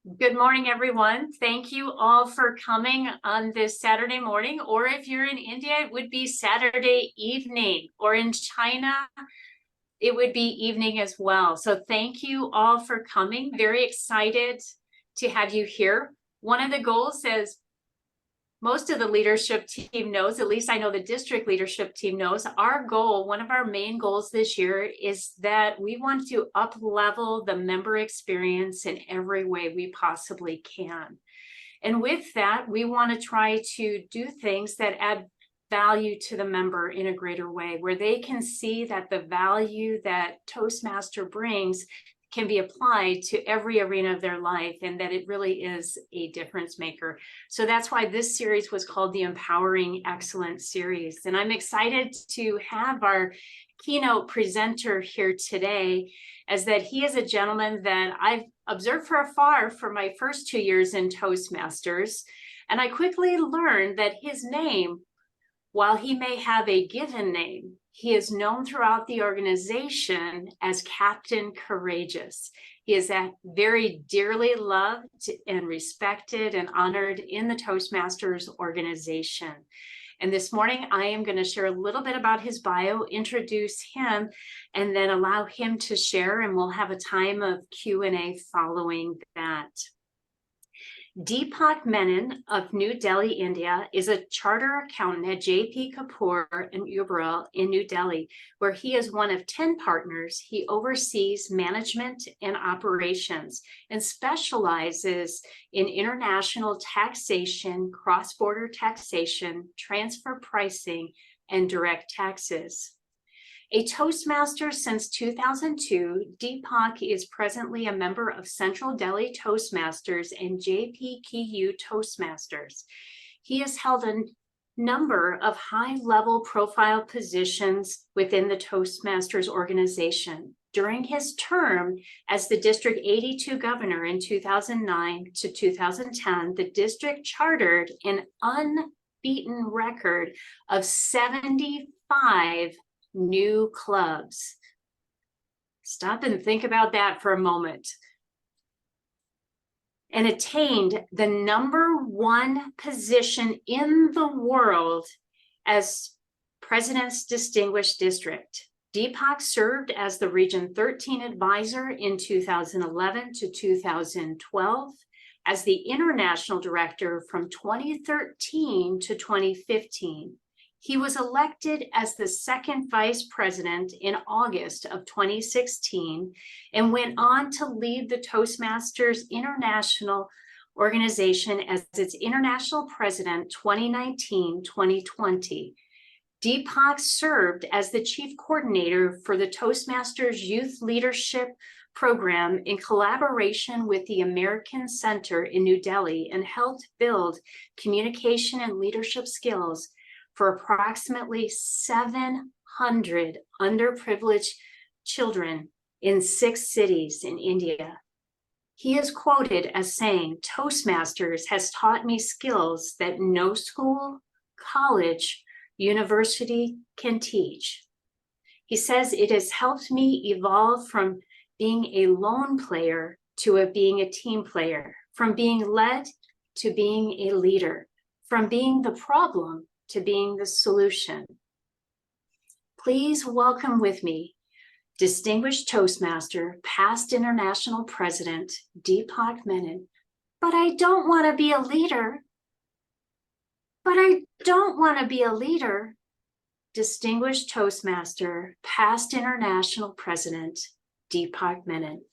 Good morning, everyone. Thank you all for coming on this Saturday morning, or if you're in India, it would be Saturday evening, or in China, it would be evening as well. So thank you all for coming. Very excited to have you here. One of the goals, as most of the leadership team knows, at least I know the district leadership team knows, our goal, one of our main goals this year is that we want to up-level the member experience in every way we possibly can. And with that, we want to try to do things that add value to the member in a greater way, where they can see that the value that Toastmaster brings can be applied to every arena of their life, and that it really is a difference maker. So that's why this series was called the Empowering Excellence series. And I'm excited to have our keynote presenter here today, as that he is a gentleman that I've observed from afar for my first 2 years in Toastmasters. And I quickly learned that his name, while he may have a given name, he is known throughout the organization as Captain Courageous. He is very dearly loved and respected and honored in the Toastmasters organization. And this morning, I am going to share a little bit about his bio, introduce him, and then allow him to share, and we'll have a time of Q&A following that. Deepak Menon of New Delhi, India, is a charter accountant at J.P. Kapoor and Uberl in New Delhi, where he is one of 10 partners. He oversees management and operations and specializes in international taxation, cross-border taxation, transfer pricing, and direct taxes. A Toastmaster since 2002, Deepak is presently a member of Central Delhi Toastmasters and JPKU Toastmasters. He has held a number of high-level profile positions within the Toastmasters organization. During his term as the District 82 Governor in 2009 to 2010, the district chartered an unbeaten record of 75 new clubs. Stop and think about that for a moment. And attained the #1 position in the world as President's Distinguished District. Deepak served as the Region 13 advisor in 2011 to 2012, as the International Director from 2013 to 2015. He was elected as the second vice president in August of 2016 and went on to lead the Toastmasters International organization as its international president 2019-2020. Deepak served as the chief coordinator for the Toastmasters Youth Leadership Program in collaboration with the American Center in New Delhi, and helped build communication and leadership skills for approximately 700 underprivileged children in 6 cities in India. He is quoted as saying, "Toastmasters has taught me skills that no school, college, university can teach." He says, "It has helped me evolve from being a lone player to being a team player, from being led to being a leader, from being the problem to being the solution." Please welcome with me Distinguished Toastmaster, past International President, Deepak Menon. But I don't want to be a leader. But I don't want to be a leader. Distinguished Toastmaster, past International President, Deepak Menon.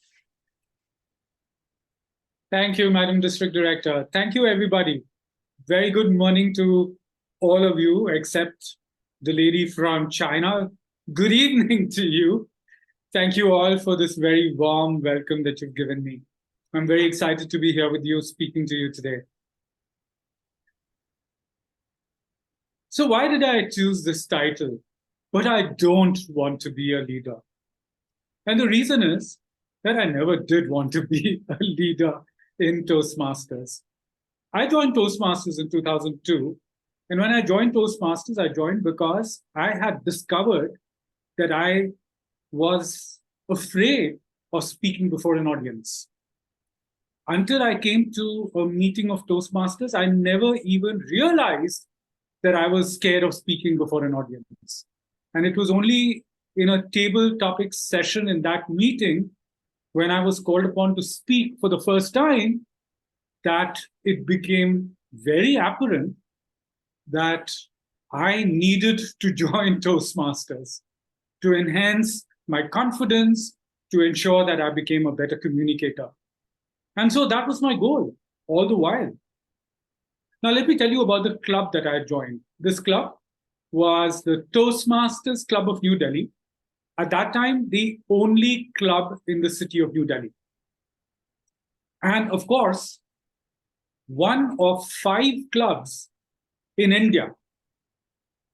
Thank you, Madam District Director. Thank you, everybody. Very good morning to all of you, except the lady from China. Good evening to you. Thank you all for this very warm welcome that you've given me. I'm very excited to be here with you, speaking to you today. So why did I choose this title? But I don't want to be a leader. And the reason is that I never did want to be a leader in Toastmasters. I joined Toastmasters in 2002. And when I joined Toastmasters, I joined because I had discovered that I was afraid of speaking before an audience. until I came to a meeting of Toastmasters, I never even realized that I was scared of speaking before an audience. And it was only in a table topics session in that meeting, when I was called upon to speak for the first time, that it became very apparent that I needed to join Toastmasters to enhance my confidence, to ensure that I became a better communicator. And so that was my goal all the while. Now, let me tell you about the club that I joined. This club was the Toastmasters Club of New Delhi. At that time, the only club in the city of New Delhi. And of course, one of 5 clubs in India.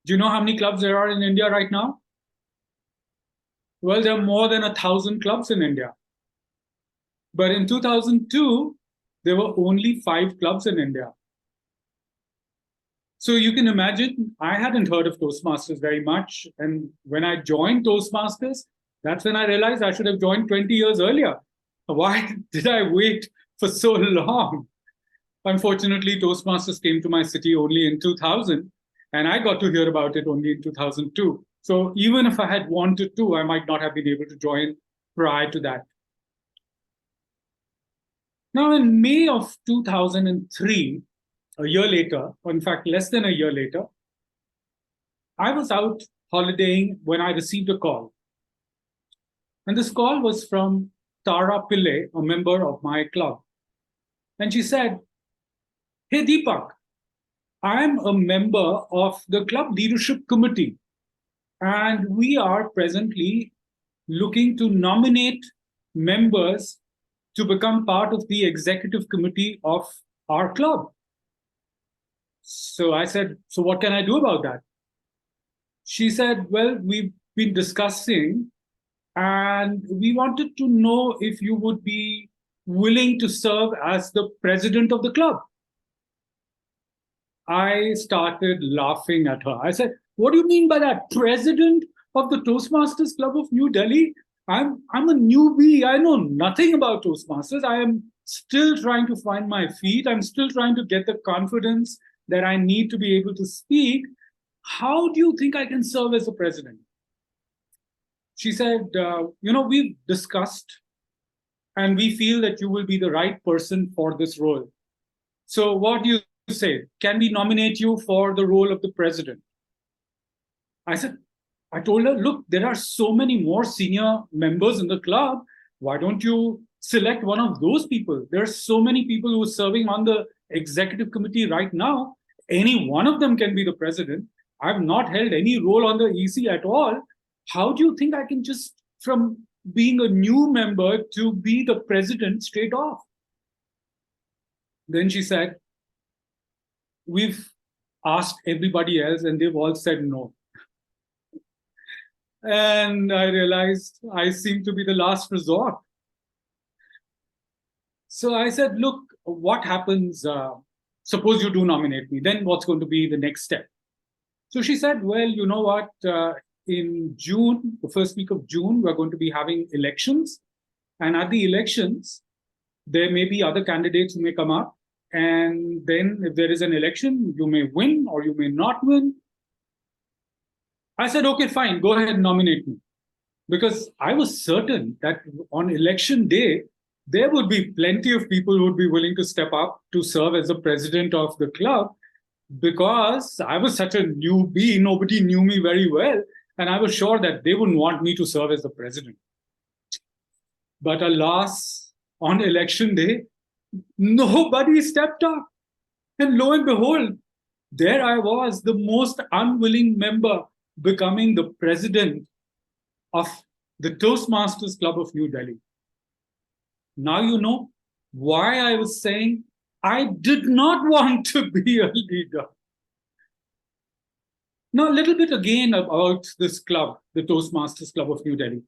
Do you know how many clubs there are in India right now? Well, there are more than 1,000 clubs in India. But in 2002, there were only 5 clubs in India. So you can imagine, I hadn't heard of Toastmasters very much. And when I joined Toastmasters, that's when I realized I should have joined 20 years earlier. Why did I wait for so long? Unfortunately, Toastmasters came to my city only in 2000, and I got to hear about it only in 2002. So even if I had wanted to, I might not have been able to join prior to that. Now, in May of 2003, a year later, or in fact, less than a year later, I was out holidaying when I received a call. And this call was from Tara Pillai, a member of my club. And she said, "Hey, Deepak, I'm a member of the club leadership committee, and we are presently looking to nominate members to become part of the executive committee of our club." So I said, "So what can I do about that?" She said, "Well, we've been discussing, and we wanted to know if you would be willing to serve as the president of the club." I started laughing at her. I said, "What do you mean by that? President of the Toastmasters Club of New Delhi? I'm a newbie. I know nothing about Toastmasters. I am still trying to find my feet. I'm still trying to get the confidence that I need to be able to speak. How do you think I can serve as a president?" She said, "We've discussed, and we feel that you will be the right person for this role. So what do you say? Can we nominate you for the role of the president?" I told her, "Look, there are so many more senior members in the club. Why don't you select one of those people? There are so many people who are serving on the executive committee right now. Any one of them can be the president. I've not held any role on the EC at all. How do you think I can just, from being a new member, to be the president straight off?" Then she said, "We've asked everybody else and they've all said no." And I realized I seem to be the last resort. So I said, "Look, what happens? Suppose you do nominate me, then what's going to be the next step?" So she said, "Well, you know what? In June, the first week of June, we're going to be having elections. And at the elections, there may be other candidates who may come up. And then if there is an election, you may win or you may not win." I said, "Okay, fine, go ahead and nominate me." Because I was certain that on election day, there would be plenty of people who would be willing to step up to serve as the president of the club, because I was such a newbie, nobody knew me very well, and I was sure that they wouldn't want me to serve as the president. But alas, on election day, nobody stepped up. And lo and behold, there I was, the most unwilling member, becoming the president of the Toastmasters Club of New Delhi. Now you know why I was saying I did not want to be a leader. Now, a little bit again about this club, the Toastmasters Club of New Delhi.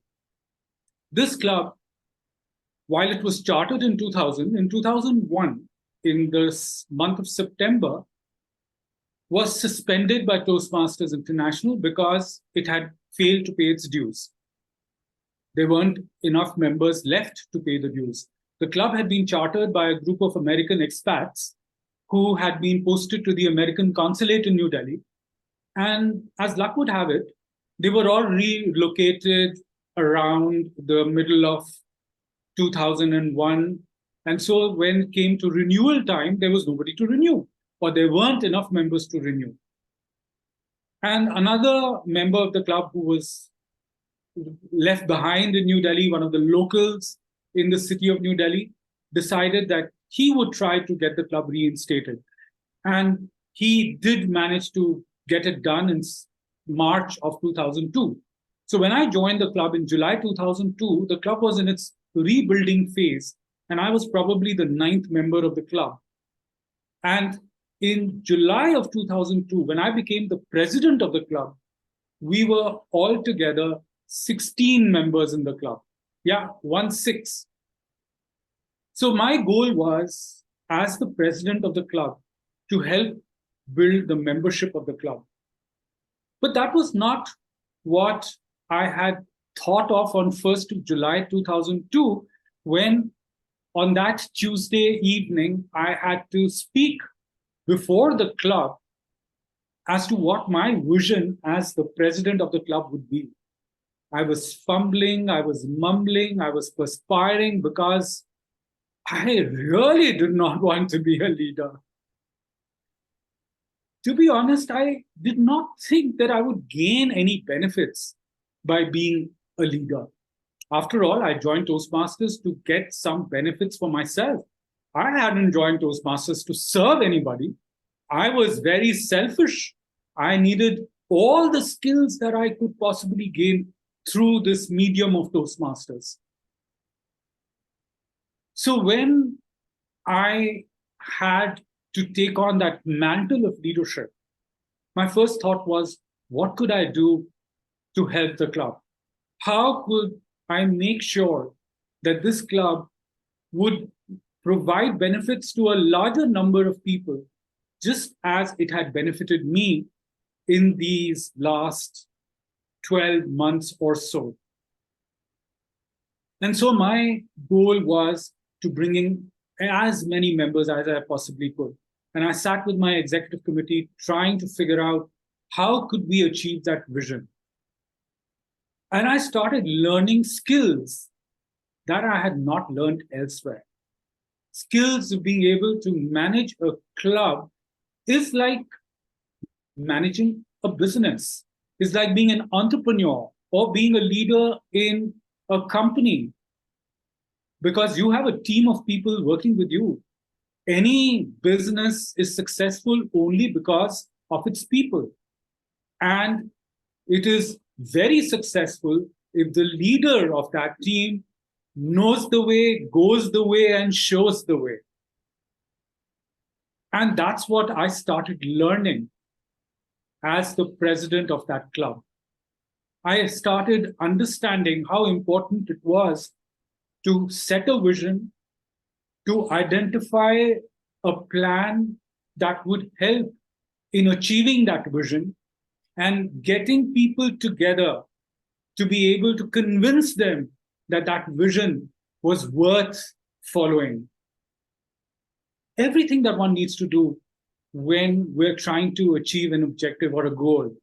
This club, while it was chartered in 2000, in 2001, in the month of September, was suspended by Toastmasters International because it had failed to pay its dues. There weren't enough members left to pay the dues. The club had been chartered by a group of American expats who had been posted to the American consulate in New Delhi. And as luck would have it, they were all relocated around the middle of 2001. And so when it came to renewal time, there was nobody to renew, or there weren't enough members to renew. And another member of the club who was left behind in New Delhi, one of the locals in the city of New Delhi, decided that he would try to get the club reinstated. And he did manage to get it done in March of 2002. So when I joined the club in July 2002, the club was in its rebuilding phase, and I was probably the 9th member of the club. And in July of 2002, when I became the president of the club, we were altogether 16 members in the club. Yeah, 16. So my goal was, as the president of the club, to help build the membership of the club. But that was not what I had thought of on 1st of July 2002, when on that Tuesday evening, I had to speak before the club as to what my vision as the president of the club would be. I was fumbling, I was mumbling, I was perspiring because I really did not want to be a leader. To be honest, I did not think that I would gain any benefits by being a leader. After all, I joined Toastmasters to get some benefits for myself. I hadn't joined Toastmasters to serve anybody. I was very selfish. I needed all the skills that I could possibly gain through this medium of Toastmasters. So when I had to take on that mantle of leadership, my first thought was, what could I do to help the club? How could I make sure that this club would provide benefits to a larger number of people, just as it had benefited me in these last 12 months or so? And so my goal was to bring in as many members as I possibly could. And I sat with my executive committee trying to figure out how could we achieve that vision. And I started learning skills that I had not learned elsewhere. Skills of being able to manage a club is like managing a business. It's like being an entrepreneur or being a leader in a company, because you have a team of people working with you. Any business is successful only because of its people. And it is very successful if the leader of that team knows the way, goes the way, and shows the way. And that's what I started learning as the president of that club. I started understanding how important it was to set a vision, to identify a plan that would help in achieving that vision, and getting people together to be able to convince them that that vision was worth following. Everything that one needs to do when we're trying to achieve an objective or a goal.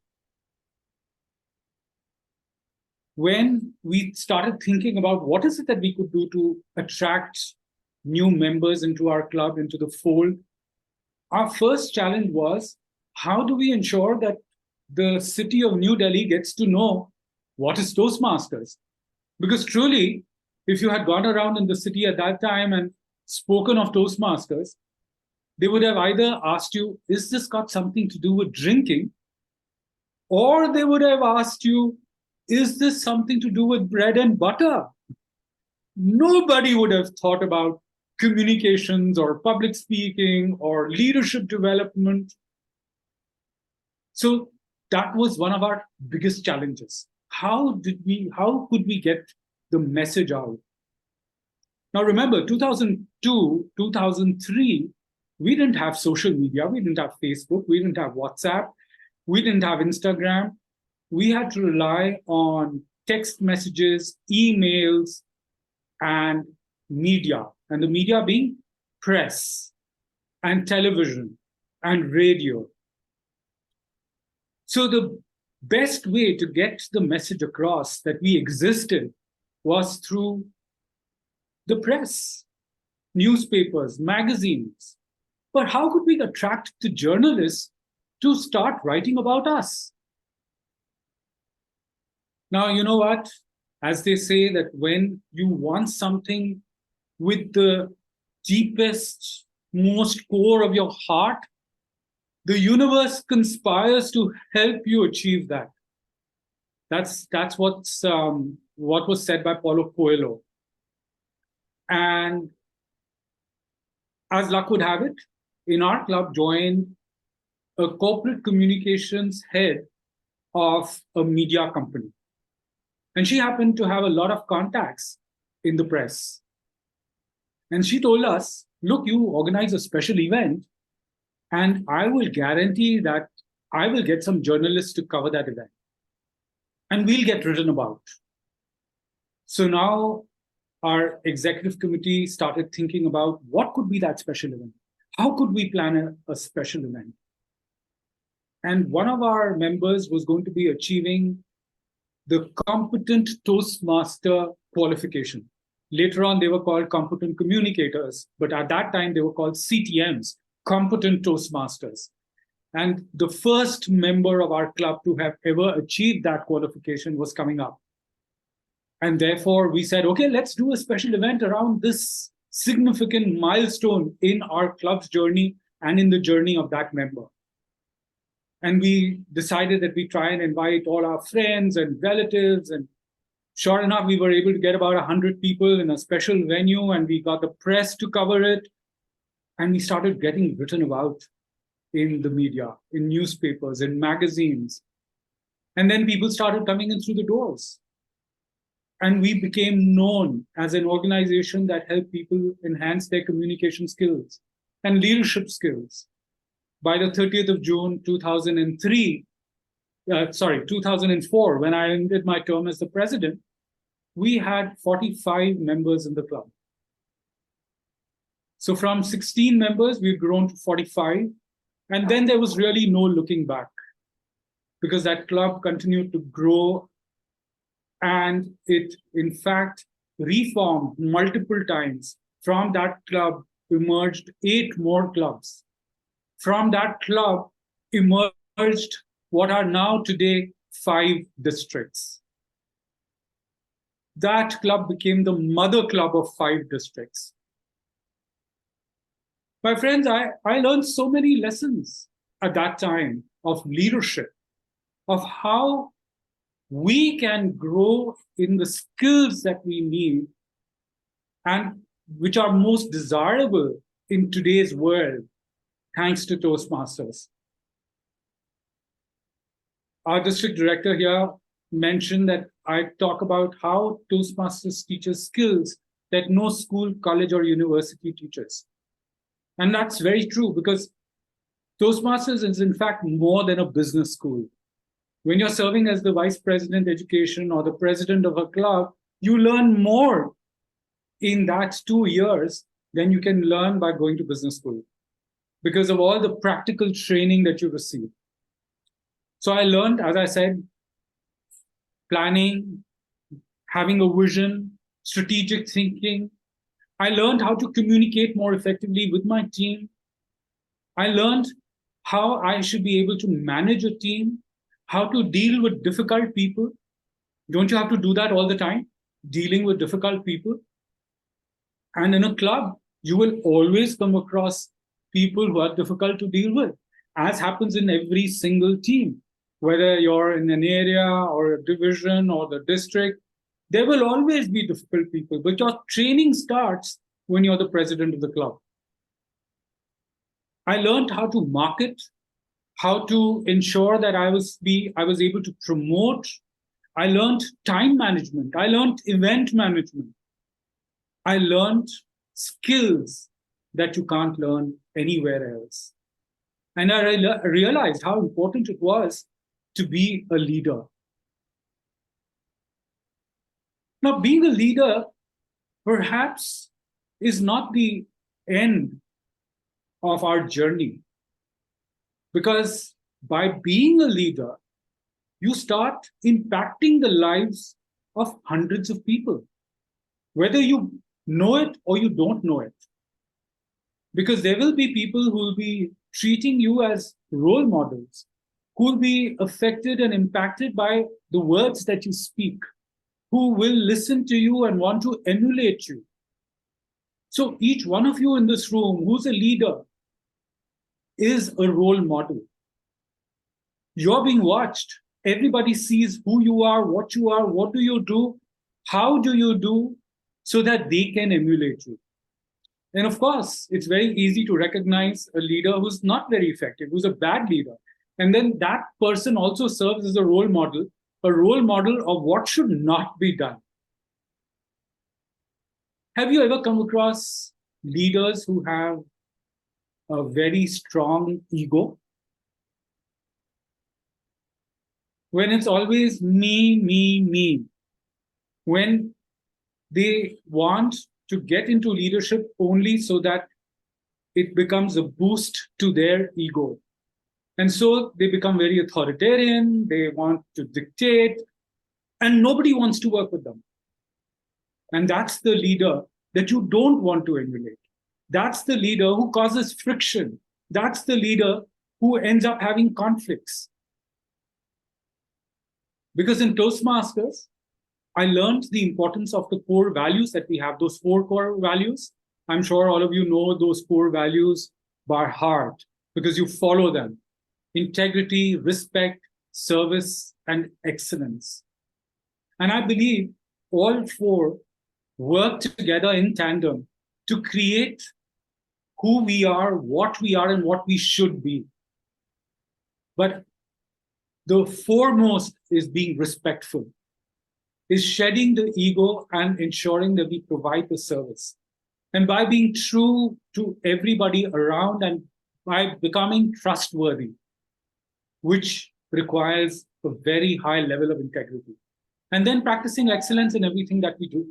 When we started thinking about what is it that we could do to attract new members into our club, into the fold, our first challenge was, how do we ensure that the city of New Delhi gets to know what is Toastmasters? Because truly, if you had gone around in the city at that time and spoken of Toastmasters, they would have either asked you, is this got something to do with drinking? Or they would have asked you, is this something to do with bread and butter? Nobody would have thought about communications or public speaking or leadership development. So that was one of our biggest challenges. How could we get the message out? Now remember, 2002, 2003, we didn't have social media, we didn't have Facebook, we didn't have WhatsApp, we didn't have Instagram. We had to rely on text messages, emails, and media, and the media being press and television and radio. So the best way to get the message across that we existed was through the press, newspapers, magazines. But how could we attract the journalists to start writing about us? Now, you know what? As they say that when you want something with the deepest, most core of your heart, the universe conspires to help you achieve that. That's what was said by Paulo Coelho. And as luck would have it, in our club joined a corporate communications head of a media company. And she happened to have a lot of contacts in the press. And she told us, look, you organize a special event, and I will guarantee that I will get some journalists to cover that event. And we'll get written about. So now our executive committee started thinking about what could be that special event? How could we plan a special event? And one of our members was going to be achieving the competent Toastmaster qualification. Later on, they were called competent communicators, but at that time, they were called CTMs, competent Toastmasters. And the first member of our club to have ever achieved that qualification was coming up. And therefore, we said, okay, let's do a special event around this significant milestone in our club's journey and in the journey of that member. And we decided that we try and invite all our friends and relatives. And sure enough, we were able to get about 100 people in a special venue, and we got the press to cover it. And we started getting written about in the media, in newspapers, in magazines. And then people started coming in through the doors. And we became known as an organization that helped people enhance their communication skills and leadership skills. By the 30th of June, 2004, when I ended my term as the president, we had 45 members in the club. So from 16 members, we've grown to 45. And then there was really no looking back, because that club continued to grow. And it, in fact, reformed multiple times. From that club emerged 8 more clubs. From that club emerged what are now today 5 districts. That club became the mother club of 5 districts. My friends, I learned so many lessons at that time of leadership, of how we can grow in the skills that we need and which are most desirable in today's world, thanks to Toastmasters. Our district director here mentioned that I talk about how Toastmasters teaches skills that no school, college, or university teaches. And that's very true, because Toastmasters is in fact more than a business school. When you're serving as the vice president education or the president of a club, you learn more in that 2 years than you can learn by going to business school, because of all the practical training that you receive. So I learned, as I said, planning, having a vision, strategic thinking. I learned how to communicate more effectively with my team. I learned how I should be able to manage a team, how to deal with difficult people. Don't you have to do that all the time, dealing with difficult people? And in a club, you will always come across people who are difficult to deal with, as happens in every single team. Whether you're in an area or a division or the district, there will always be difficult people, but your training starts when you're the president of the club. I learned how to market, how to ensure that I was able to promote. I learned time management. I learned event management. I learned skills that you can't learn anywhere else. And I realized how important it was to be a leader. Now, being a leader perhaps is not the end of our journey. Because by being a leader, you start impacting the lives of hundreds of people, whether you know it or you don't know it. Because there will be people who will be treating you as role models, who will be affected and impacted by the words that you speak, who will listen to you and want to emulate you. So each one of you in this room who's a leader is a role model. You're being watched. Everybody sees who you are, what do you do, how do you do, so that they can emulate you. And of course, it's very easy to recognize a leader who's not very effective, who's a bad leader. And then that person also serves as a role model of what should not be done. Have you ever come across leaders who have a very strong ego? When it's always me, me, me. When they want to get into leadership only so that it becomes a boost to their ego. And so they become very authoritarian, they want to dictate, and nobody wants to work with them. And that's the leader that you don't want to emulate. That's the leader who causes friction. That's the leader who ends up having conflicts. Because in Toastmasters, I learned the importance of the core values that we have, those 4 core values. I'm sure all of you know those core values by heart because you follow them. Integrity, respect, service, and excellence. And I believe all 4 work together in tandem to create who we are, and what we should be. But the foremost is being respectful, is shedding the ego and ensuring that we provide the service. And by being true to everybody around and by becoming trustworthy, which requires a very high level of integrity. And then practicing excellence in everything that we do.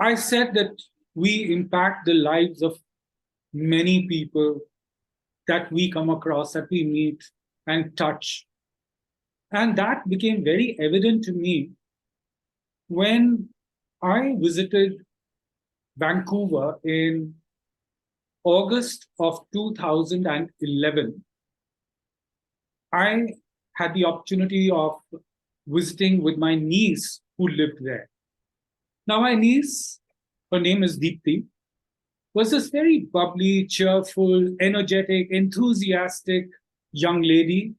I said that we impact the lives of many people that we come across, that we meet and touch. And that became very evident to me when I visited Vancouver in August of 2011. I had the opportunity of visiting with my niece who lived there. Now, my niece, her name is Deepti, was this very bubbly, cheerful, energetic, enthusiastic young lady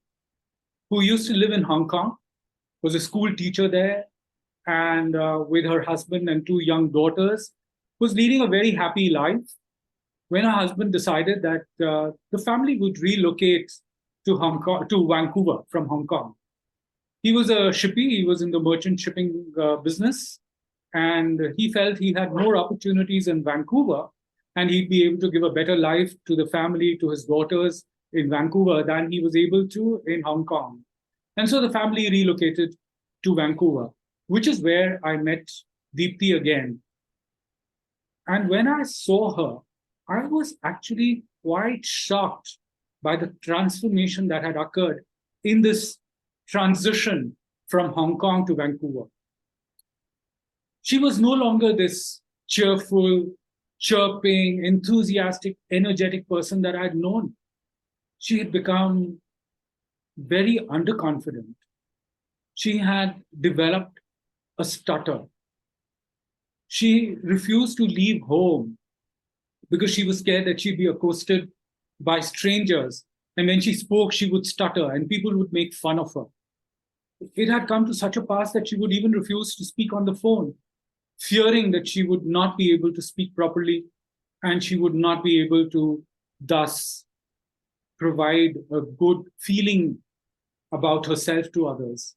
who used to live in Hong Kong, was a school teacher there, and with her husband and 2 young daughters, was leading a very happy life when her husband decided that the family would relocate to Vancouver from Hong Kong. He was a shippy, he was in the merchant shipping business, and he felt he had more opportunities in Vancouver and he'd be able to give a better life to the family, to his daughters in Vancouver than he was able to in Hong Kong. And so the family relocated to Vancouver, which is where I met Deepti again. And when I saw her, I was actually quite shocked by the transformation that had occurred in this transition from Hong Kong to Vancouver. She was no longer this cheerful, chirping, enthusiastic, energetic person that I had known. She had become very underconfident. She had developed a stutter. She refused to leave home because she was scared that she'd be accosted by strangers. And when she spoke, she would stutter and people would make fun of her. It had come to such a pass that she would even refuse to speak on the phone, fearing that she would not be able to speak properly and she would not be able to thus provide a good feeling about herself to others.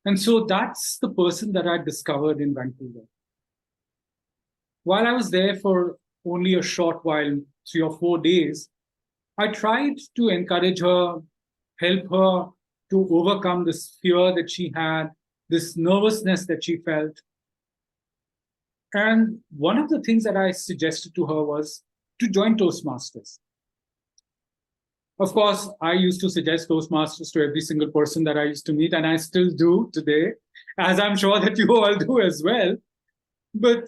And so that's the person that I discovered in Vancouver. While I was there for only a short while, 3 or 4 days, I tried to encourage her, help her to overcome this fear that she had, this nervousness that she felt. And one of the things that I suggested to her was to join Toastmasters. Of course, I used to suggest Toastmasters to every single person that I used to meet, and I still do today, as I'm sure that you all do as well. But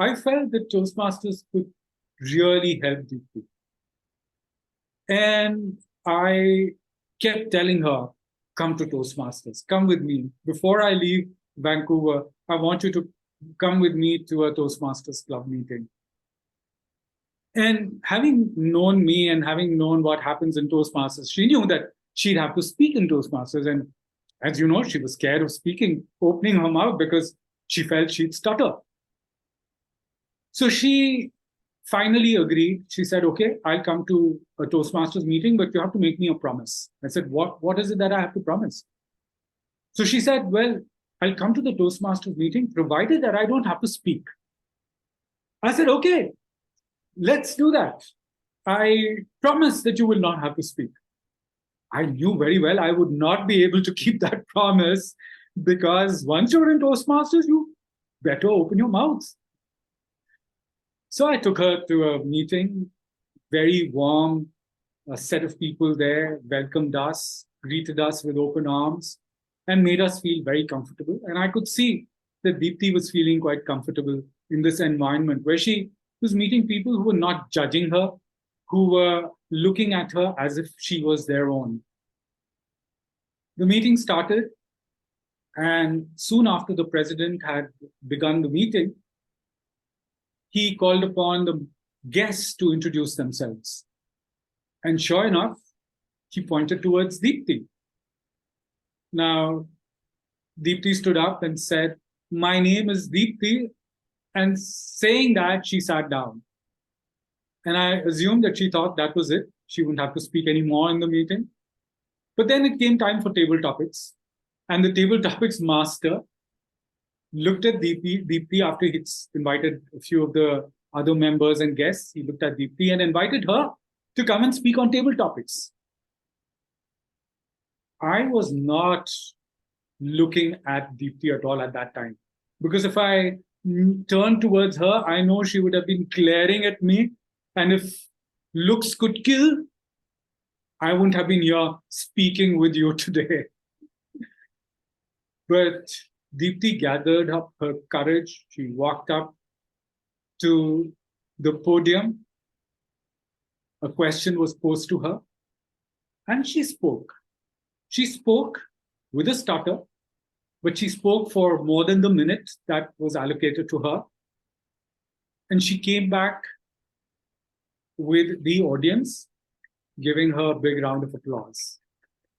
I felt that Toastmasters could really help Deepti. And I kept telling her, come to Toastmasters, come with me. Before I leave Vancouver, I want you to come with me to a Toastmasters club meeting. And having known me and having known what happens in Toastmasters, she knew that she'd have to speak in Toastmasters. And as you know, she was scared of speaking, opening her mouth, because she felt she'd stutter. So she finally agreed. She said, okay, I'll come to a Toastmasters meeting, but you have to make me a promise. I said, what is it that I have to promise? So she said, well, I'll come to the Toastmasters meeting, provided that I don't have to speak. I said, okay, let's do that. I promise that you will not have to speak. I knew very well I would not be able to keep that promise, because once you're in Toastmasters, you better open your mouths. So I took her to a meeting, very warm, a set of people there, welcomed us, greeted us with open arms, and made us feel very comfortable. And I could see that Deepti was feeling quite comfortable in this environment where she was meeting people who were not judging her, who were looking at her as if she was their own. The meeting started, and soon after the president had begun the meeting, he called upon the guests to introduce themselves. And sure enough, he pointed towards Deepti. Now, Deepti stood up and said, my name is Deepti. And saying that, she sat down. And I assumed that she thought that was it. She wouldn't have to speak anymore in the meeting. But then it came time for table topics. And the table topics master looked at Deepti after he'd invited a few of the other members and guests. He looked at Deepti and invited her to come and speak on table topics. I was not looking at Deepti at all at that time, because if I turned towards her, I know she would have been glaring at me. And if looks could kill, I wouldn't have been here speaking with you today. But Deepti gathered up her courage. She walked up to the podium. A question was posed to her, and she spoke. She spoke with a stutter, but she spoke for more than the minute that was allocated to her. And she came back with the audience, giving her a big round of applause.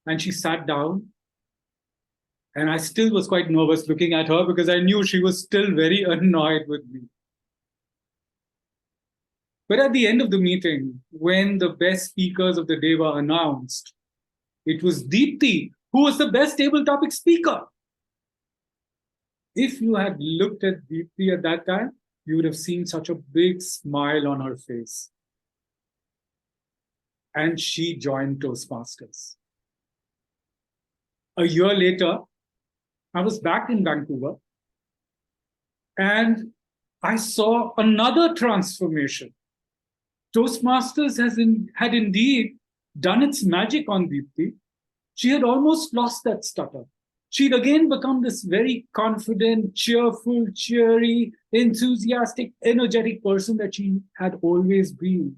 And she sat down. And I still was quite nervous looking at her, because I knew she was still very annoyed with me. But at the end of the meeting, when the best speakers of the day were announced, it was Deepti who was the best table topic speaker. If you had looked at Deepti at that time, you would have seen such a big smile on her face. And she joined Toastmasters. A year later, I was back in Vancouver, and I saw another transformation. Toastmasters had indeed done its magic on Deepti. She had almost lost that stutter. She'd again become this very confident, cheerful, cheery, enthusiastic, energetic person that she had always been.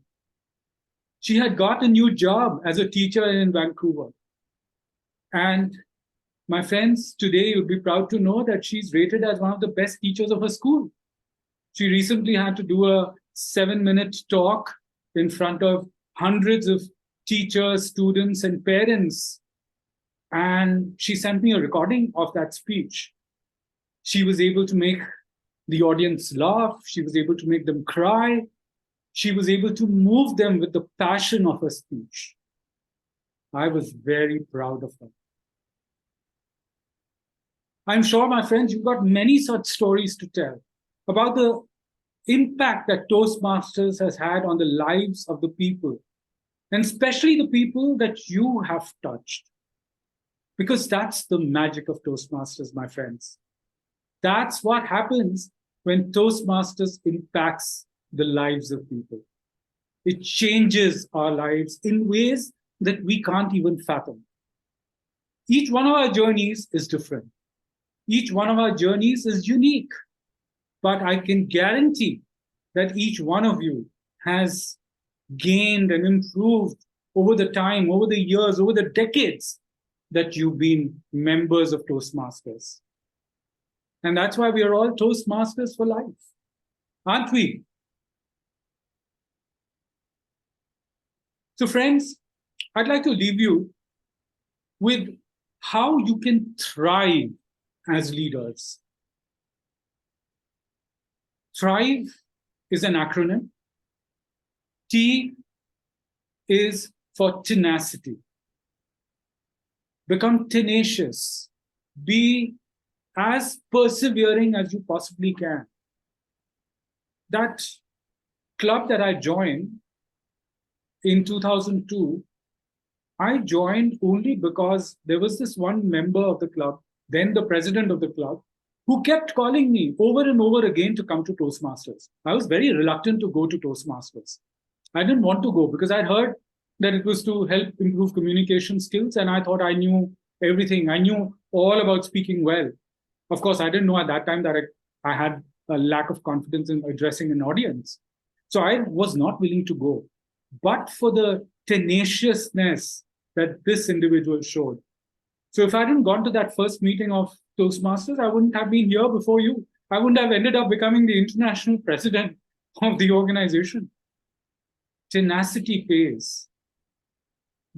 She had got a new job as a teacher in Vancouver. And my friends, today you'll be proud to know that she's rated as one of the best teachers of her school. She recently had to do a 7-minute talk in front of hundreds of teachers, students, and parents. And she sent me a recording of that speech. She was able to make the audience laugh. She was able to make them cry. She was able to move them with the passion of her speech. I was very proud of her. I'm sure, my friends, you've got many such stories to tell about the impact that Toastmasters has had on the lives of the people, and especially the people that you have touched. Because that's the magic of Toastmasters, my friends. That's what happens when Toastmasters impacts the lives of people. It changes our lives in ways that we can't even fathom. Each one of our journeys is different. Each one of our journeys is unique. But I can guarantee that each one of you has gained and improved over the time, over the years, over the decades that you've been members of Toastmasters. And that's why we are all Toastmasters for life, aren't we? So friends, I'd like to leave you with how you can thrive as leaders. Thrive is an acronym. T is for tenacity. Become tenacious. Be as persevering as you possibly can. That club that I joined in 2002, I joined only because there was this one member of the club, then the president of the club, who kept calling me over and over again to come to Toastmasters. I was very reluctant to go to Toastmasters. I didn't want to go because I'd heard that it was to help improve communication skills, and I thought I knew everything. I knew all about speaking well. Of course, I didn't know at that time that I had a lack of confidence in addressing an audience. So I was not willing to go. But for the tenaciousness that this individual showed. So if I hadn't gone to that first meeting of Toastmasters, I wouldn't have been here before you. I wouldn't have ended up becoming the international president of the organization. Tenacity pays.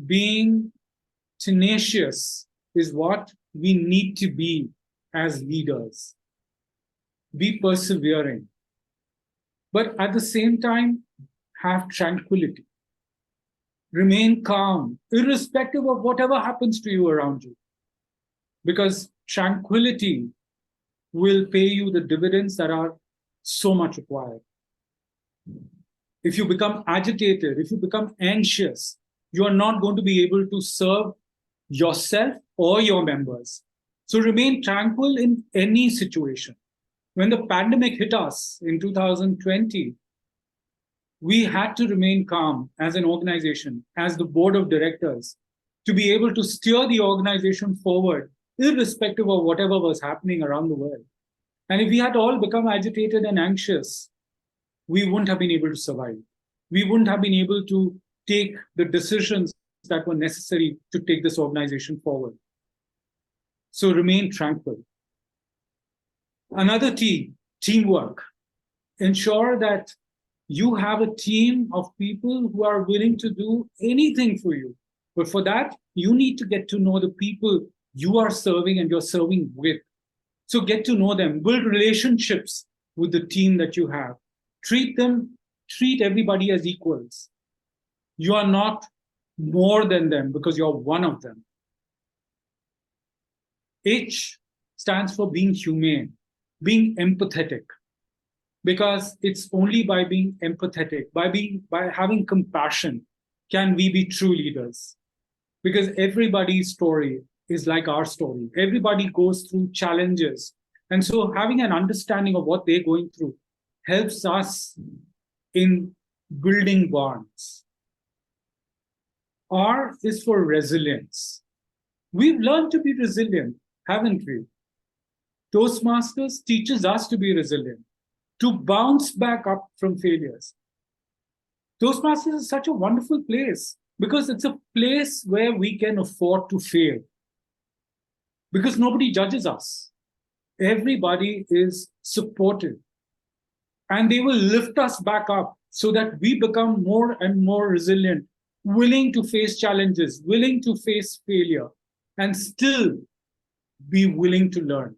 Being tenacious is what we need to be as leaders. Be persevering. But at the same time, have tranquility. Remain calm, irrespective of whatever happens to you around you. Because tranquility will pay you the dividends that are so much required. If you become agitated, if you become anxious, you are not going to be able to serve yourself or your members. So remain tranquil in any situation. When the pandemic hit us in 2020, we had to remain calm as an organization, as the board of directors, to be able to steer the organization forward, irrespective of whatever was happening around the world. And if we had all become agitated and anxious, we wouldn't have been able to survive. We wouldn't have been able to take the decisions that were necessary to take this organization forward. So remain tranquil. Another T, teamwork. Ensure that you have a team of people who are willing to do anything for you. But for that, you need to get to know the people you are serving and you're serving with. So get to know them, build relationships with the team that you have. Treat everybody as equals. You are not more than them because you're one of them. H stands for being humane, being empathetic. Because it's only by being empathetic, by having compassion, can we be true leaders. Because everybody's story is like our story. Everybody goes through challenges. And so having an understanding of what they're going through helps us in building bonds. R is for resilience. We've learned to be resilient, haven't we? Toastmasters teaches us to be resilient, to bounce back up from failures. Toastmasters is such a wonderful place because it's a place where we can afford to fail. Because nobody judges us. Everybody is supportive. And they will lift us back up so that we become more and more resilient, willing to face challenges, willing to face failure, and still be willing to learn.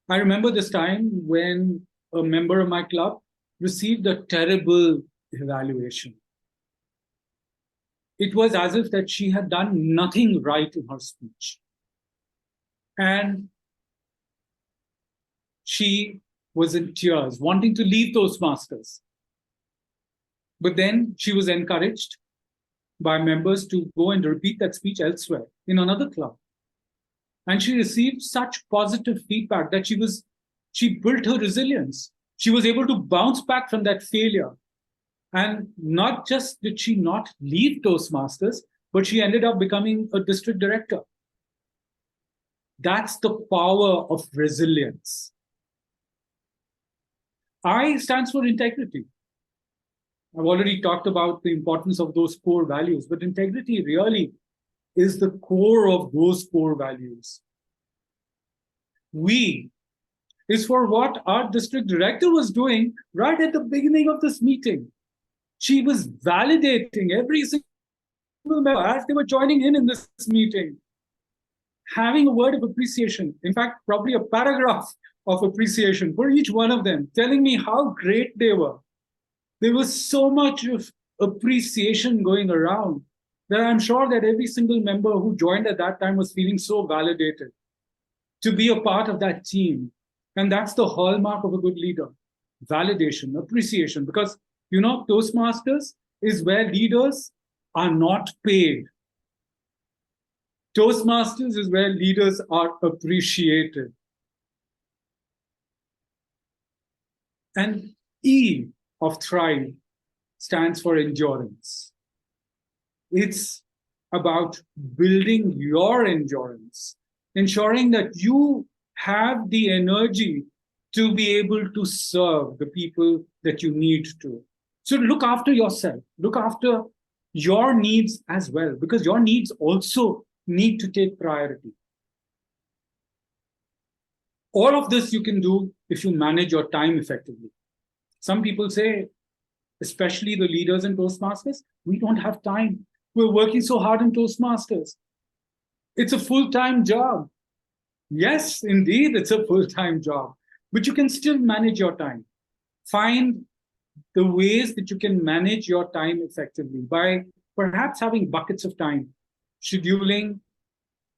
I remember this time when a member of my club received a terrible evaluation. It was as if that she had done nothing right in her speech. And she was in tears, wanting to leave Toastmasters. But then she was encouraged by members to go and repeat that speech elsewhere in another club. And she received such positive feedback that she built her resilience. She was able to bounce back from that failure. And not just did she not leave Toastmasters, but she ended up becoming a district director. That's the power of resilience. I stands for integrity. I've already talked about the importance of those core values, but integrity really is the core of those core values. We is for what our district director was doing right at the beginning of this meeting. She was validating every single member as they were joining in this meeting, having a word of appreciation. In fact, probably a paragraph of appreciation for each one of them, telling me how great they were. There was so much of appreciation going around that I'm sure that every single member who joined at that time was feeling so validated to be a part of that team. And that's the hallmark of a good leader: validation, appreciation. Because, Toastmasters is where leaders are not paid. Toastmasters is where leaders are appreciated. And E of Thrive stands for endurance. It's about building your endurance, ensuring that you have the energy to be able to serve the people that you need to. So look after yourself, look after your needs as well, because your needs also need to take priority. All of this you can do if you manage your time effectively. Some people say, especially the leaders in Toastmasters, we don't have time. We're working so hard in Toastmasters. It's a full-time job. Yes, indeed, it's a full-time job, but you can still manage your time. Find the ways that you can manage your time effectively by perhaps having buckets of time, scheduling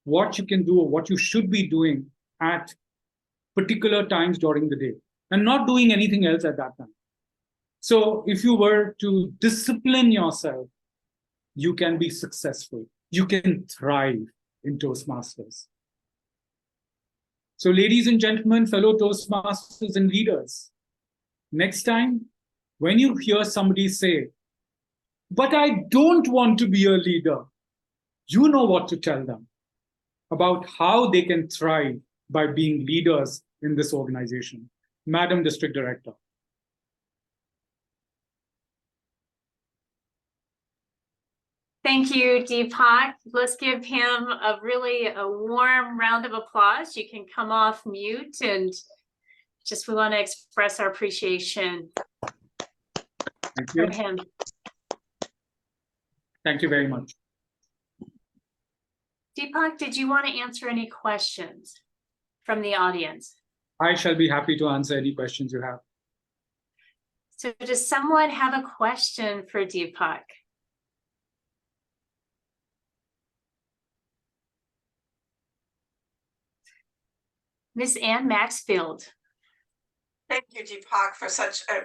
what you can do or what you should be doing at particular times during the day and not doing anything else at that time. So if you were to discipline yourself, you can be successful. You can thrive in Toastmasters. So ladies and gentlemen, fellow Toastmasters and leaders, next time when you hear somebody say, "But I don't want to be a leader," you know what to tell them about how they can thrive by being leaders in this organization. Madam District Director. Thank you, Deepak. Let's give him a warm round of applause. You can come off mute, and we want to express our appreciation for him. Thank you very much. Deepak, did you want to answer any questions from the audience? I shall be happy to answer any questions you have. So does someone have a question for Deepak? Miss Ann Maxfield. Thank you, Deepak, for such a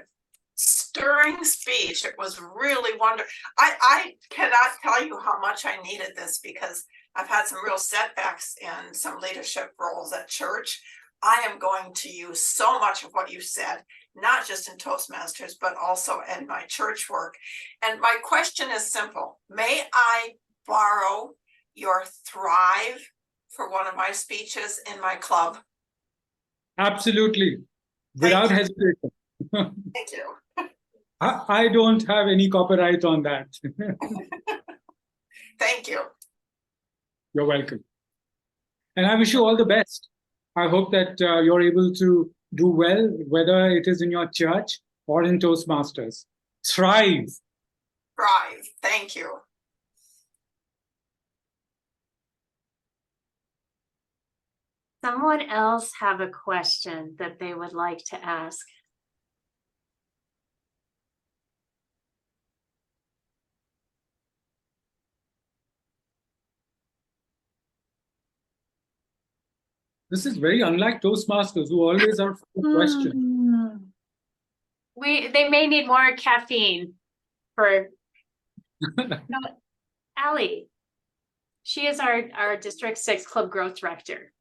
stirring speech. It was really wonderful. I cannot tell you how much I needed this, because I've had some real setbacks in some leadership roles at church. I am going to use so much of what you said, not just in Toastmasters, but also in my church work. And my question is simple. May I borrow your Thrive for one of my speeches in my club? Absolutely, without hesitation. Thank you. I don't have any copyright on that. Thank you. You're welcome. And I wish you all the best. I hope that you're able to do well, whether it is in your church or in Toastmasters. Thrive. Thrive. Thank you. Someone else have a question that they would like to ask? This is very unlike Toastmasters, who always are full of questions. They may need more caffeine for Allie. She is our District 6 Club Growth Director.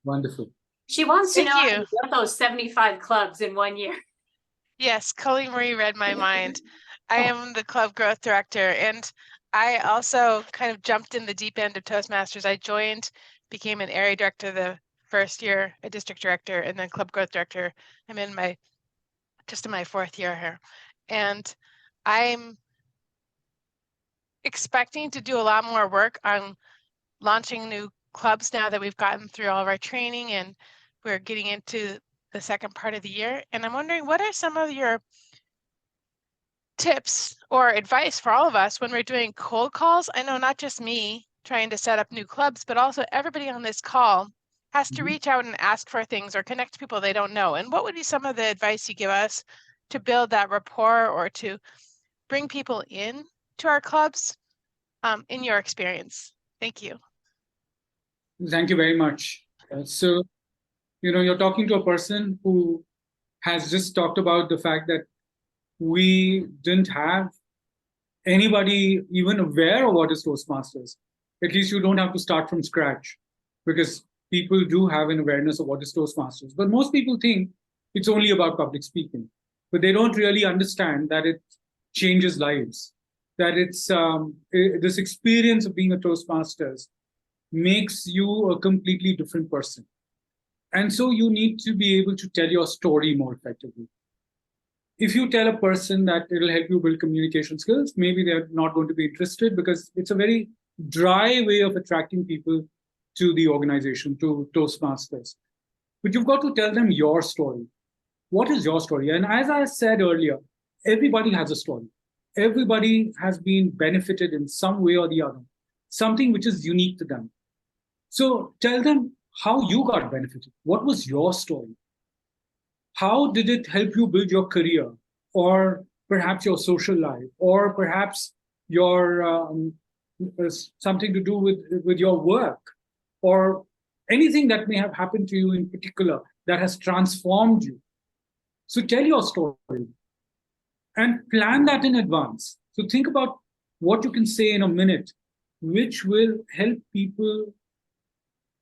Wonderful. She wants to Thank know how you. you get those 75 clubs in 1 year. Yes, Cully Marie read my mind. I am the club growth director, and I also kind of jumped in the deep end of Toastmasters. I joined, became an area director the first year, a district director, and then club growth director. I'm in my fourth year here, and I'm expecting to do a lot more work on launching new clubs now that we've gotten through all of our training and we're getting into the second part of the year. And I'm wondering, what are some of your tips or advice for all of us when we're doing cold calls? I know not just me trying to set up new clubs, but also everybody on this call has to reach out and ask for things or connect to people they don't know. And what would be some of the advice you give us to build that rapport or to bring people in to our clubs in your experience? Thank you. Thank you very much. So, you're talking to a person who has just talked about the fact that we didn't have anybody even aware of what is Toastmasters. At least you don't have to start from scratch, because people do have an awareness of what is Toastmasters. But most people think it's only about public speaking, but they don't really understand that it changes lives, that it's this experience of being a Toastmasters makes you a completely different person. And so you need to be able to tell your story more effectively. If you tell a person that it'll help you build communication skills, maybe they're not going to be interested, because it's a very dry way of attracting people to the organization, to Toastmasters. But you've got to tell them your story. What is your story? And as I said earlier, everybody has a story. Everybody has been benefited in some way or the other, something which is unique to them. So tell them how you got benefited. What was your story? How did it help you build your career, or perhaps your social life, or perhaps your something to do with your work, or anything that may have happened to you in particular that has transformed you? So tell your story and plan that in advance. So think about what you can say in a minute, which will help people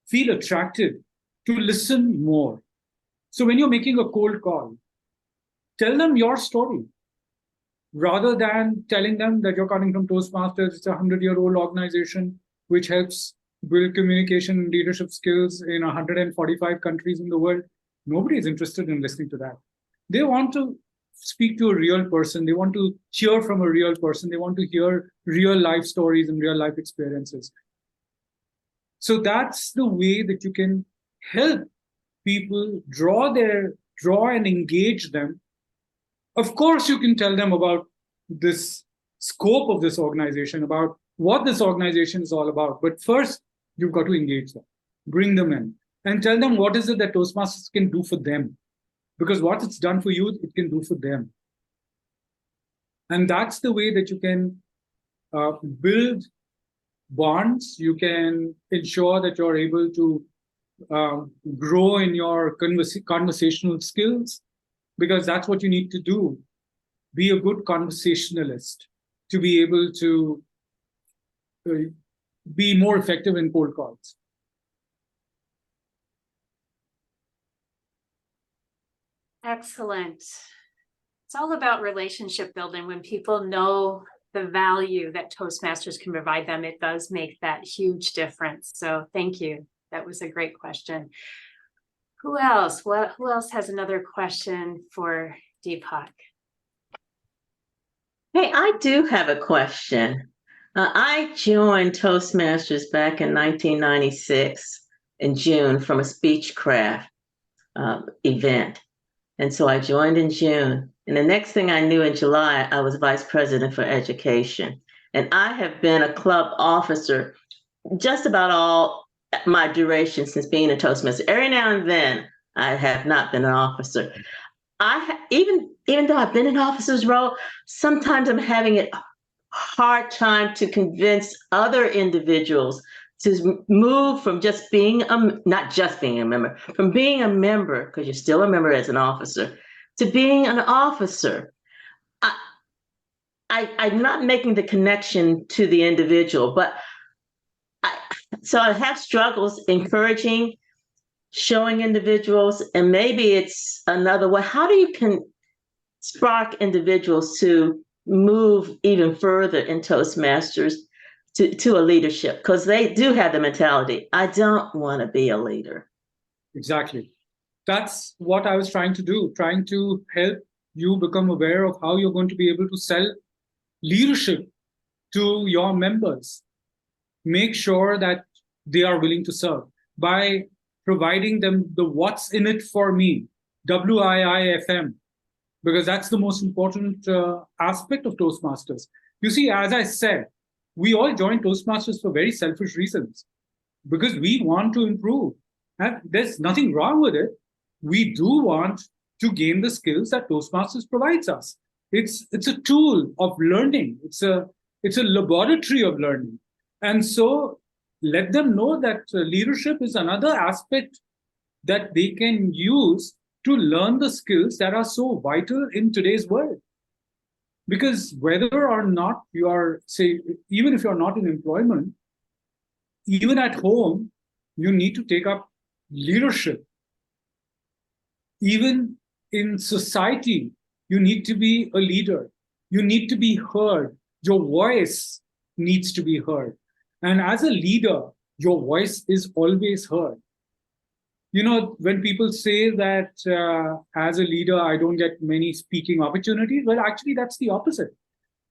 feel attracted to listen more. So when you're making a cold call, tell them your story, rather than telling them that you're coming from Toastmasters. It's a 100-year-old organization which helps build communication and leadership skills in 145 countries in the world. Nobody is interested in listening to that. They want to speak to a real person. They want to hear from a real person. They want to hear real life stories and real life experiences. So that's the way that you can help people draw and engage them. Of course, you can tell them about this scope of this organization, about what this organization is all about. But first, you've got to engage them, bring them in, and tell them what is it that Toastmasters can do for them. Because what it's done for you, it can do for them. And that's the way that you can build bonds. You can ensure that you're able to grow in your conversational skills, because that's what you need to do. Be a good conversationalist to be able to be more effective in cold calls. Excellent. It's all about relationship building. When people know the value that Toastmasters can provide them, it does make that huge difference. So thank you. That was a great question. Who else? Who else has another question for Deepak? Hey, I do have a question. I joined Toastmasters back in 1996 in June from a Speechcraft event. And so I joined in June. And the next thing I knew, in July, I was vice president for education. And I have been a club officer just about all my duration since being a Toastmaster. Every now and then, I have not been an officer. Even though I've been in officer's role, sometimes I'm having a hard time to convince other individuals to move from just being not just being a member, from being a member, because you're still a member as an officer, to being an officer. I'm not making the connection to the individual, but so I have struggles encouraging, showing individuals, and maybe it's another way. How do you can spark individuals to move even further in Toastmasters to a leadership? Because they do have the mentality, I don't want to be a leader. Exactly. That's what I was trying to do, trying to help you become aware of how you're going to be able to sell leadership to your members. Make sure that they are willing to serve by providing them the what's in it for me, WIIFM, because that's the most important aspect of Toastmasters. You see, as I said, we all join Toastmasters for very selfish reasons, because we want to improve. And there's nothing wrong with it. We do want to gain the skills that Toastmasters provides us. It's a tool of learning. It's a laboratory of learning. And so let them know that leadership is another aspect that they can use to learn the skills that are so vital in today's world. Because whether or not you are, say, even if you're not in employment, even at home, you need to take up leadership. Even in society, you need to be a leader. You need to be heard. Your voice needs to be heard. And as a leader, your voice is always heard. You know, when people say that as a leader, I don't get many speaking opportunities, well, actually, that's the opposite.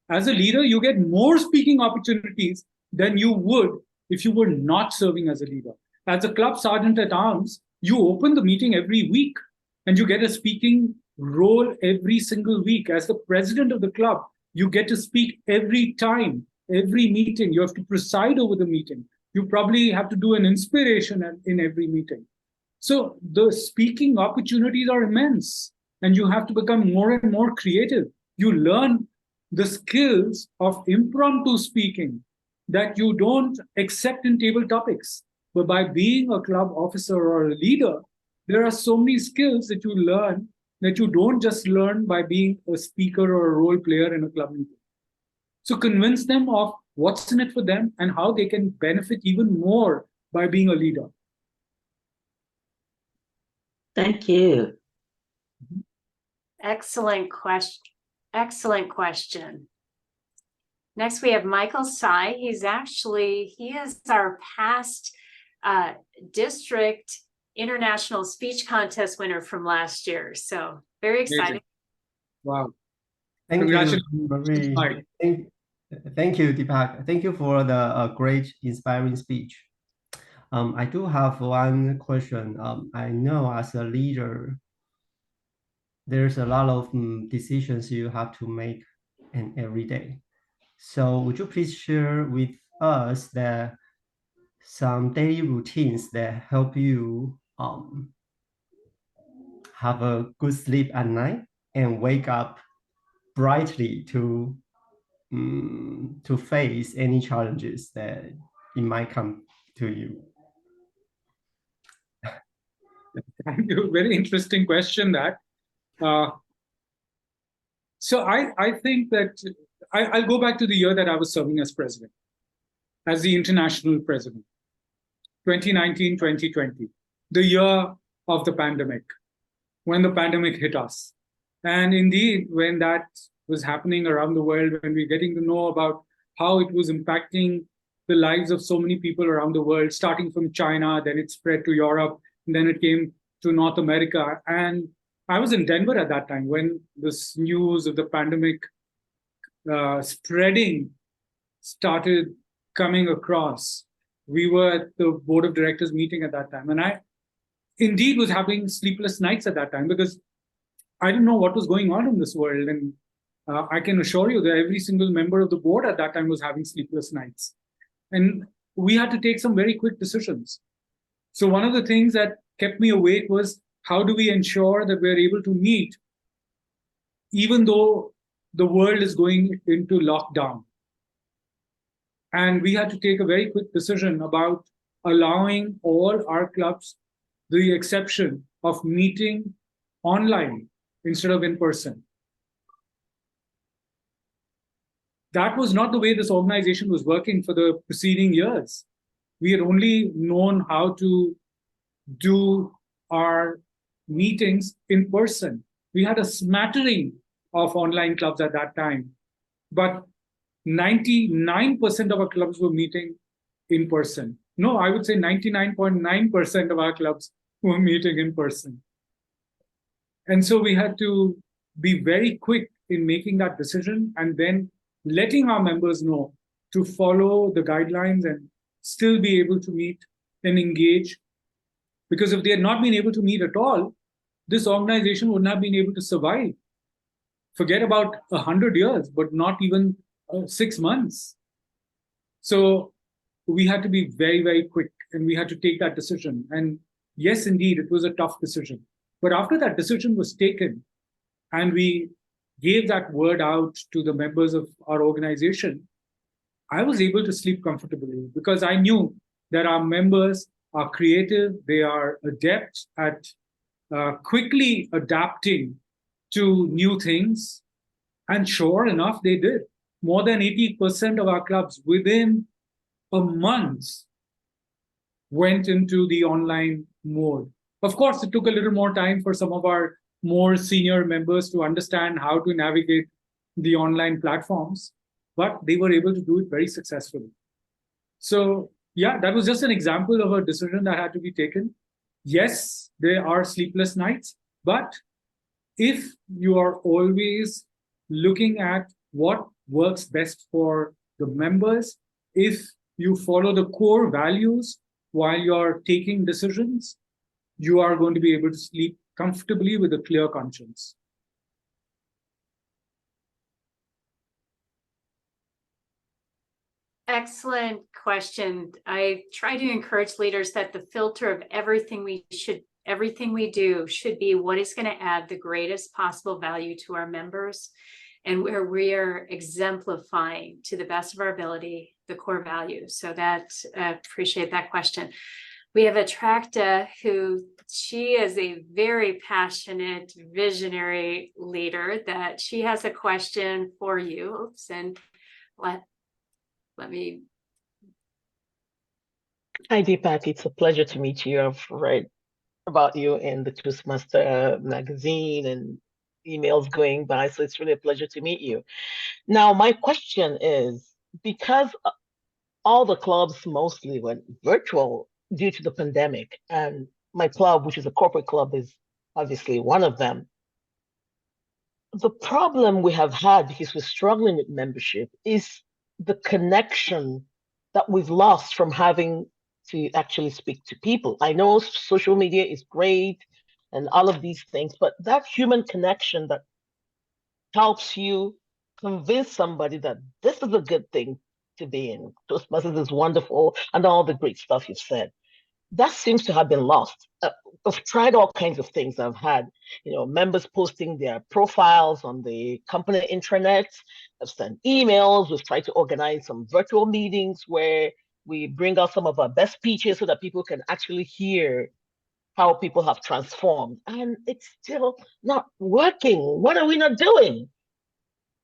As a leader, you get more speaking opportunities than you would if you were not serving as a leader. As a club sergeant at arms, you open the meeting every week and you get a speaking role every single week. As the president of the club, you get to speak every time, every meeting. You have to preside over the meeting. You probably have to do an inspiration in every meeting. So the speaking opportunities are immense, and you have to become more and more creative. You learn the skills of impromptu speaking that you don't accept in table topics. But by being a club officer or a leader, there are so many skills that you learn that you don't just learn by being a speaker or a role player in a club meeting. So convince them of what's in it for them and how they can benefit even more by being a leader. Thank you. Excellent question. Excellent question. Next, we have Michael Tsai. He is our past district international speech contest winner from last year. So very exciting. Wow. Thank you, Congratulations. Marie. Thank you, Deepak. Thank you for the great, inspiring speech. I do have one question. I know as a leader, there's a lot of decisions you have to make every day. So would you please share with us some daily routines that help you have a good sleep at night and wake up brightly to face any challenges that it might come to you? Thank you. Very interesting question that. So I think that I'll go back to the year that I was serving as president, as the international president, 2019, 2020, the year of the pandemic, when the pandemic hit us. And indeed, when that was happening around the world, when we're getting to know about how it was impacting the lives of so many people around the world, starting from China, then it spread to Europe, and then it came to North America. And I was in Denver at that time when this news of the pandemic spreading started coming across. We were at the board of directors meeting at that time. And I indeed was having sleepless nights at that time because I didn't know what was going on in this world. And I can assure you that every single member of the board at that time was having sleepless nights. And we had to take some very quick decisions. So one of the things that kept me awake was, how do we ensure that we're able to meet even though the world is going into lockdown? And we had to take a very quick decision about allowing all our clubs the exception of meeting online instead of in person. that was not the way this organization was working for the preceding years. We had only known how to do our meetings in person. We had a smattering of online clubs at that time, but 99% of our clubs were meeting in person. No, I would say 99.9% of our clubs were meeting in person. And so we had to be very quick in making that decision and then letting our members know to follow the guidelines and still be able to meet and engage. Because if they had not been able to meet at all, this organization wouldn't have been able to survive. Forget about 100 years, but not even 6 months. So we had to be very, very quick, and we had to take that decision. And yes, indeed, it was a tough decision. But after that decision was taken, and we gave that word out to the members of our organization, I was able to sleep comfortably because I knew that our members are creative, they are adept at quickly adapting to new things. And sure enough, they did. More than 80% of our clubs within a month went into the online mode. Of course, it took a little more time for some of our more senior members to understand how to navigate the online platforms, but they were able to do it very successfully. So yeah, that was just an example of a decision that had to be taken. Yes, there are sleepless nights, but if you are always looking at what works best for the members, if you follow the core values while you're taking decisions, you are going to be able to sleep comfortably with a clear conscience. Excellent question. I try to encourage leaders that the filter of everything we do should be what is going to add the greatest possible value to our members and where we are exemplifying to the best of our ability the core values. So that appreciate that question. We have Attracta, who she is a very passionate, visionary leader that she has a question for you. Oops, and let me. Hi, Deepak. It's a pleasure to meet you. I've read about you in the Toastmaster magazine and emails going by, so it's really a pleasure to meet you. Now, my question is, because all the clubs mostly went virtual due to the pandemic, and my club, which is a corporate club, is obviously one of them. The problem we have had, because we're struggling with membership, is the connection that we've lost from having to actually speak to people. I know social media is great and all of these things, but that human connection that helps you convince somebody that this is a good thing to be in, Toastmasters is wonderful, and all the great stuff you've said, that seems to have been lost. I've tried all kinds of things. I've had, members posting their profiles on the company intranet. I've sent emails. We've tried to organize some virtual meetings where we bring out some of our best speeches so that people can actually hear how people have transformed. And it's still not working. What are we not doing?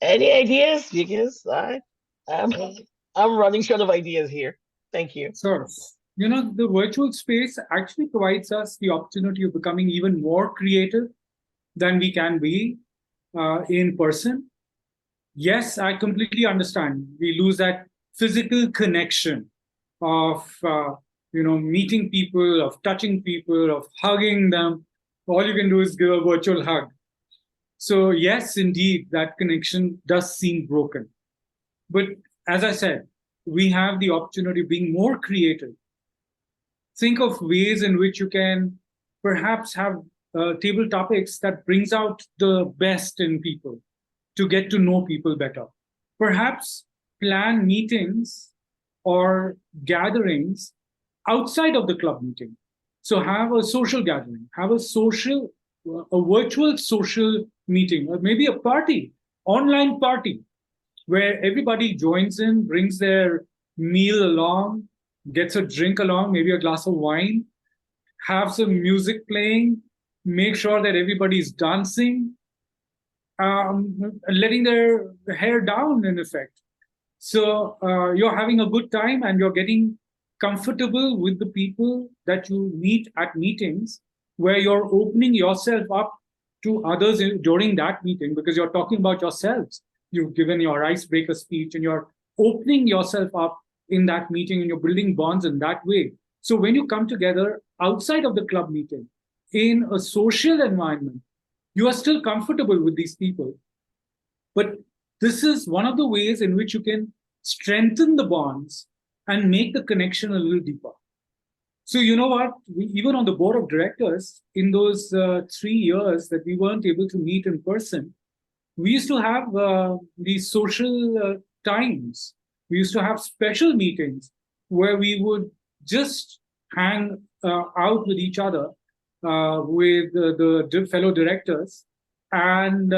Any ideas? Because I'm running short of ideas here. Thank you. Sure. The virtual space actually provides us the opportunity of becoming even more creative than we can be in person. Yes, I completely understand. We lose that physical connection of, meeting people, of touching people, of hugging them. All you can do is give a virtual hug. So yes, indeed, that connection does seem broken. But as I said, we have the opportunity of being more creative. Think of ways in which you can perhaps have table topics that brings out the best in people to get to know people better. Perhaps plan meetings or gatherings outside of the club meeting. So have a social gathering, have a virtual social meeting, or maybe a party, online party, where everybody joins in, brings their meal along, gets a drink along, maybe a glass of wine, have some music playing, make sure that everybody's dancing, letting their hair down in effect, So you're having a good time and you're getting comfortable with the people that you meet at meetings, where you're opening yourself up to others during that meeting, because you're talking about yourselves. You've given your icebreaker speech and you're opening yourself up in that meeting and you're building bonds in that way. So when you come together outside of the club meeting in a social environment, you are still comfortable with these people. But this is one of the ways in which you can strengthen the bonds and make the connection a little deeper. So you know what, even on the board of directors, in those 3 years that we weren't able to meet in person, we used to have these social times. We used to have special meetings where we would just hang out with each other, with the fellow directors, and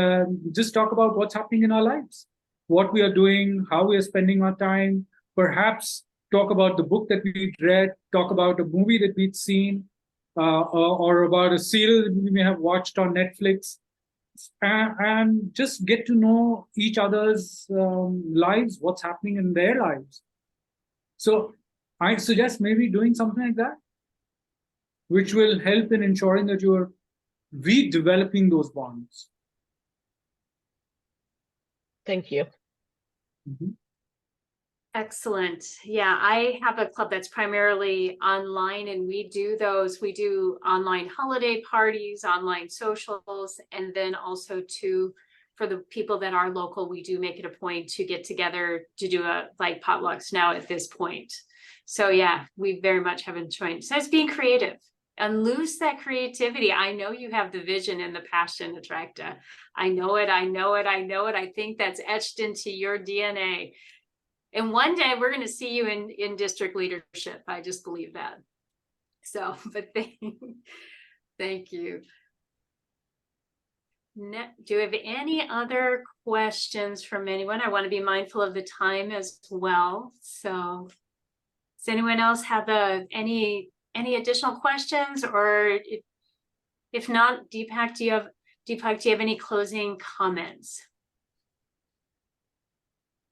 just talk about what's happening in our lives, what we are doing, how we are spending our time, perhaps talk about the book that we'd read, talk about a movie that we'd seen, or about a serial that we may have watched on Netflix, and just get to know each other's lives, what's happening in their lives. So I suggest maybe doing something like that, which will help in ensuring that you're redeveloping those bonds. Thank you. Mm-hmm. Excellent. Yeah, I have a club that's primarily online, and we do online holiday parties, online socials, and then also for the people that are local, we do make it a point to get together to do like potlucks now at this point. So yeah, we very much have enjoyed. So it's being creative and lose that creativity. I know you have the vision and the passion, Attracta. I know it. I think that's etched into your DNA. And one day we're going to see you in district leadership. I just believe that. So, but thank you. Do you have any other questions from anyone? I want to be mindful of the time as well. So does anyone else have any additional questions? Or if not, Deepak, do you have any closing comments?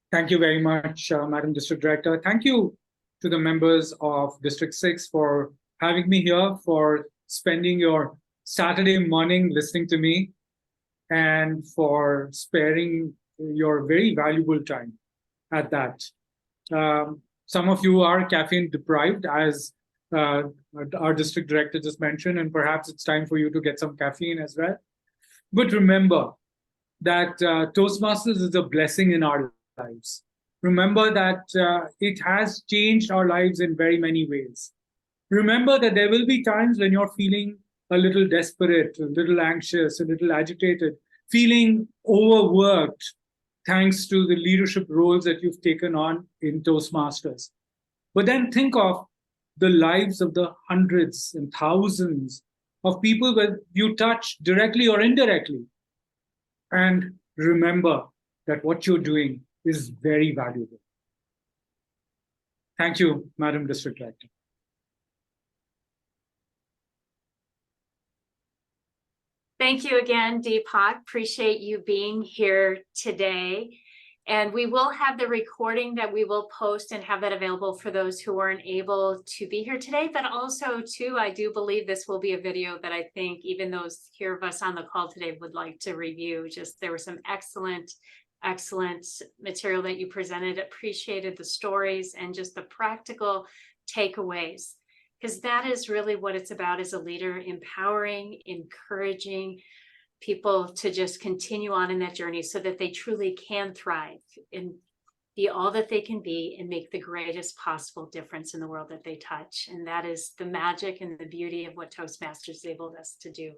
Thank you very much, Madam District Director. Thank you to the members of District 6 for having me here, for spending your Saturday morning listening to me, and for sparing your very valuable time at that. Some of you are caffeine deprived, as our District Director just mentioned, and perhaps it's time for you to get some caffeine as well. But remember that Toastmasters is a blessing in our lives. Remember that it has changed our lives in very many ways. Remember that there will be times when you're feeling a little desperate, a little anxious, a little agitated, feeling overworked, thanks to the leadership roles that you've taken on in Toastmasters. But then think of the lives of the hundreds and thousands of people that you touch directly or indirectly. And remember that what you're doing is very valuable. Thank you, Madam District Director. Thank you again, Deepak. Appreciate you being here today. And we will have the recording that we will post and have that available for those who weren't able to be here today. But also, too, I do believe this will be a video that I think even those here of us on the call today would like to review. Just there was some excellent material that you presented. Appreciated the stories and just the practical takeaways, because that is really what it's about as a leader: empowering, encouraging people to just continue on in that journey so that they truly can thrive and be all that they can be and make the greatest possible difference in the world that they touch. And that is the magic and the beauty of what Toastmasters enabled us to do.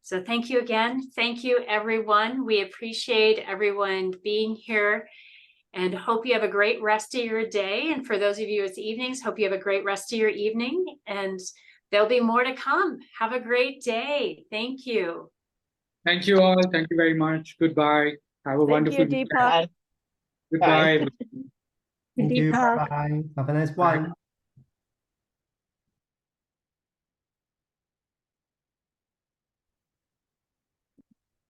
So thank you again. Thank you, everyone. We appreciate everyone being here and hope you have a great rest of your day. And for those of you it's evenings, hope you have a great rest of your evening, and there'll be more to come. Have a great day. Thank you. Thank you all. Thank you very much. Goodbye. Have a wonderful Thank you, weekend. Deepak. Goodbye. Thank you. Deepak. Bye-bye. Have a nice one.